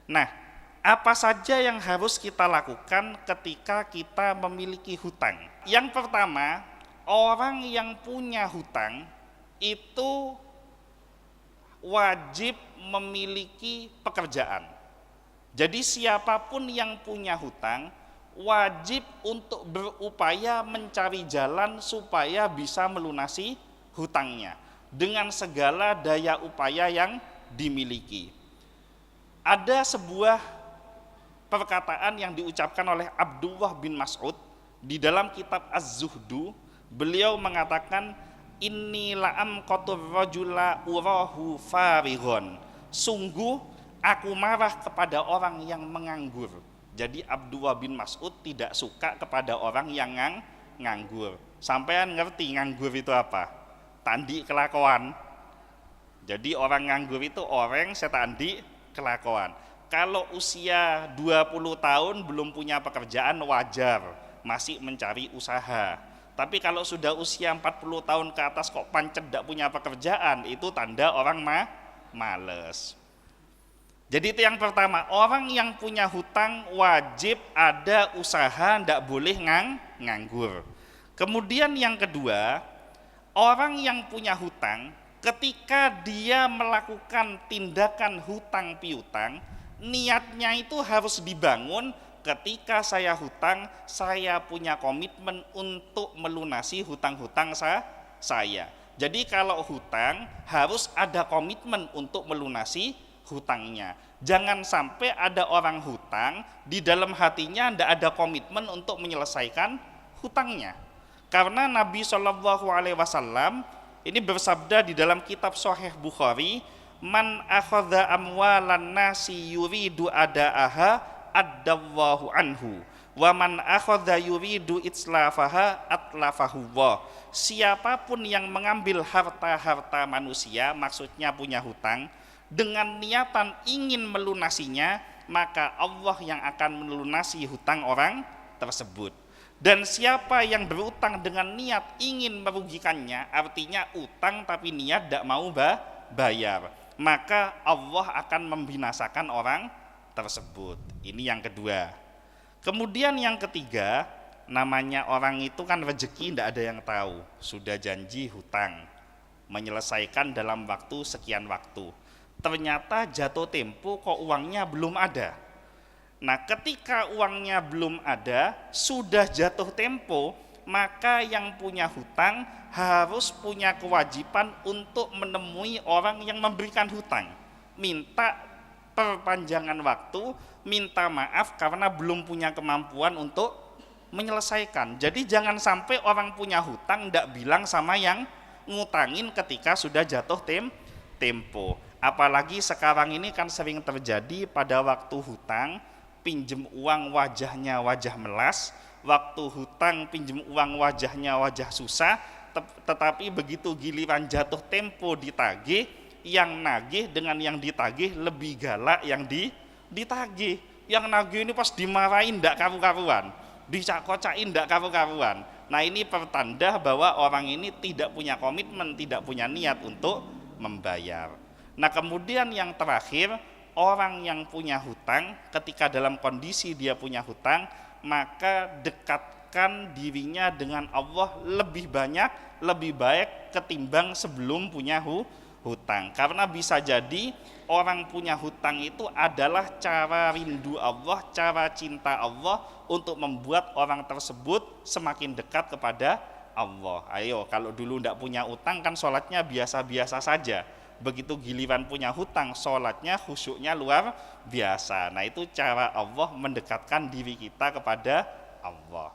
Nah, apa saja yang harus kita lakukan ketika kita memiliki hutang? Yang pertama, orang yang punya hutang itu wajib memiliki pekerjaan. Jadi siapapun yang punya hutang wajib untuk berupaya mencari jalan supaya bisa melunasi hutangnya dengan segala daya upaya yang dimiliki. Ada sebuah perkataan yang diucapkan oleh Abdullah bin Mas'ud di dalam kitab Az-Zuhdu. Beliau mengatakan, inni la'am qatur rajula urahu farighon. Sungguh aku marah kepada orang yang menganggur. Jadi Abdullah bin Mas'ud tidak suka kepada orang yang nganggur. Sampean ngerti nganggur itu apa? Tandi kelakuan. Jadi orang nganggur itu orang setandi kelakuan. Kalau usia 20 tahun belum punya pekerjaan wajar, masih mencari usaha. Tapi kalau sudah usia 40 tahun ke atas kok pancet tidak punya pekerjaan, itu tanda orang males. Jadi itu yang pertama, orang yang punya hutang wajib ada usaha, tidak boleh nganggur. Kemudian yang kedua, orang yang punya hutang ketika dia melakukan tindakan hutang piutang, niatnya itu harus dibangun. Ketika saya hutang, saya punya komitmen untuk melunasi hutang-hutang saya. Jadi kalau hutang harus ada komitmen untuk melunasi hutangnya. Jangan sampai ada orang hutang di dalam hatinya tidak ada komitmen untuk menyelesaikan hutangnya. Karena Nabi SAW ini bersabda di dalam kitab Sahih Bukhari, man akhadha amwalan nasi yuridu ada'aha addallahu anhu wa man akhadha yuridu itslafaha atlafahuwah. Siapapun yang mengambil harta-harta manusia, maksudnya punya hutang, dengan niatan ingin melunasinya, maka Allah yang akan melunasi hutang orang tersebut. Dan siapa yang berutang dengan niat ingin merugikannya, artinya utang tapi niat tidak mau bayar, maka Allah akan membinasakan orang tersebut. Ini yang kedua. Kemudian yang ketiga, namanya orang itu kan rezeki tidak ada yang tahu. Sudah janji hutang, menyelesaikan dalam waktu sekian waktu. Ternyata jatuh tempo kok uangnya belum ada. Nah, ketika uangnya belum ada, sudah jatuh tempo, maka yang punya hutang harus punya kewajiban untuk menemui orang yang memberikan hutang. Minta perpanjangan waktu, minta maaf karena belum punya kemampuan untuk menyelesaikan. Jadi jangan sampai orang punya hutang tidak bilang sama yang ngutangin ketika sudah jatuh tempo. Apalagi sekarang ini kan sering terjadi pada waktu hutang, pinjem uang wajahnya wajah melas, waktu hutang pinjem uang wajahnya wajah susah, tetapi begitu giliran jatuh tempo ditagih, yang nagih dengan yang ditagih lebih galak yang ditagih. Yang nagih ini pas dimarahin ndak karu-karuan, dicak-kocakin ndak karu-karuan. Nah, ini pertanda bahwa orang ini tidak punya komitmen, tidak punya niat untuk membayar. Nah, kemudian yang terakhir, orang yang punya hutang, ketika dalam kondisi dia punya hutang, maka dekatkan dirinya dengan Allah lebih banyak, lebih baik ketimbang sebelum punya hutang. Karena bisa jadi orang punya hutang itu adalah cara rindu Allah, cara cinta Allah untuk membuat orang tersebut semakin dekat kepada Allah. Ayo, kalau dulu tidak punya hutang kan sholatnya biasa-biasa saja. Begitu giliran punya hutang, sholatnya khusyuknya luar biasa. Nah, itu cara Allah mendekatkan diri kita kepada Allah.